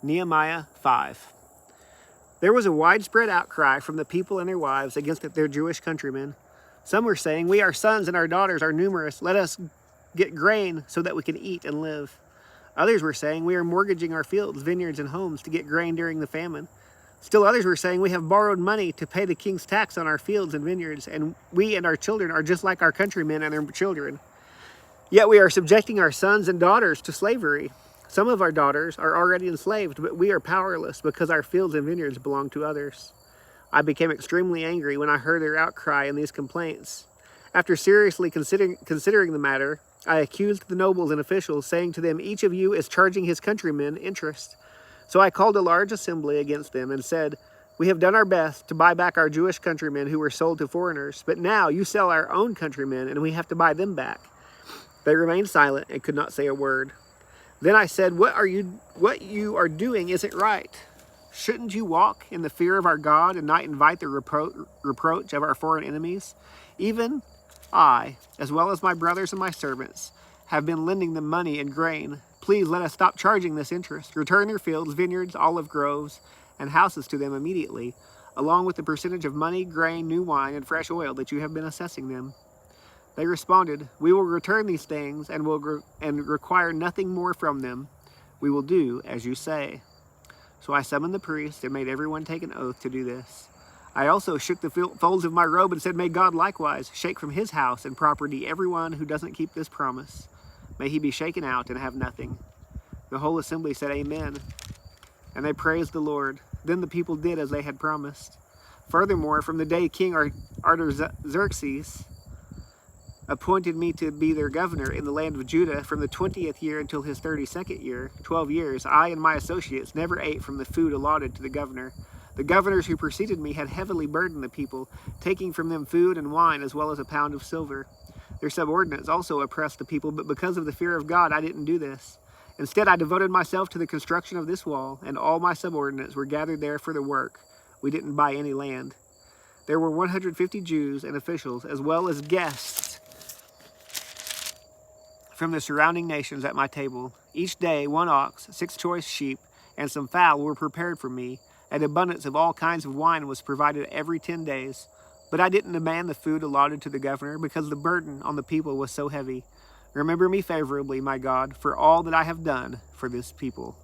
Nehemiah 5. There was a widespread outcry from the people and their wives against their Jewish countrymen. Some were saying, "We, our sons and our daughters, are numerous. Let us get grain so that we can eat and live." Others were saying, "We are mortgaging our fields, vineyards, and homes to get grain during the famine." Still others were saying, "We have borrowed money to pay the king's tax on our fields and vineyards, and we and our children are just like our countrymen and their children. Yet we are subjecting our sons and daughters to slavery. Some of our daughters are already enslaved, but we are powerless because our fields and vineyards belong to others." I became extremely angry when I heard their outcry and these complaints. After seriously considering the matter, I accused the nobles and officials, saying to them, "Each of you is charging his countrymen interest." So I called a large assembly against them and said, "We have done our best to buy back our Jewish countrymen who were sold to foreigners, but now you sell our own countrymen and we have to buy them back." They remained silent and could not say a word. Then I said, what you are doing isn't right. Shouldn't you walk in the fear of our God and not invite the reproach of our foreign enemies? Even I, as well as my brothers and my servants, have been lending them money and grain. Please let us stop charging this interest. Return their fields, vineyards, olive groves, and houses to them immediately, along with the percentage of money, grain, new wine, and fresh oil that you have been assessing them." They responded, "We will return these things and require nothing more from them. We will do as you say." So I summoned the priests and made everyone take an oath to do this. I also shook the folds of my robe and said, "May God likewise shake from his house and property everyone who doesn't keep this promise. May he be shaken out and have nothing." The whole assembly said, "Amen." And they praised the Lord. Then the people did as they had promised. Furthermore, from the day King Artaxerxes appointed me to be their governor in the land of Judah from the 20th year until his 32nd year, 12 years, I and my associates never ate from the food allotted to the governor. The governors who preceded me had heavily burdened the people, taking from them food and wine as well as a pound of silver. Their subordinates also oppressed the people, but because of the fear of God, I didn't do this. Instead, I devoted myself to the construction of this wall, and all my subordinates were gathered there for the work. We didn't buy any land. There were 150 Jews and officials, as well as guests from the surrounding nations at my table. Each day 1 ox, 6 choice sheep, and some fowl were prepared for me. An abundance of all kinds of wine was provided every 10 days. But I didn't demand the food allotted to the governor because the burden on the people was so heavy. Remember me favorably, my God, for all that I have done for this people.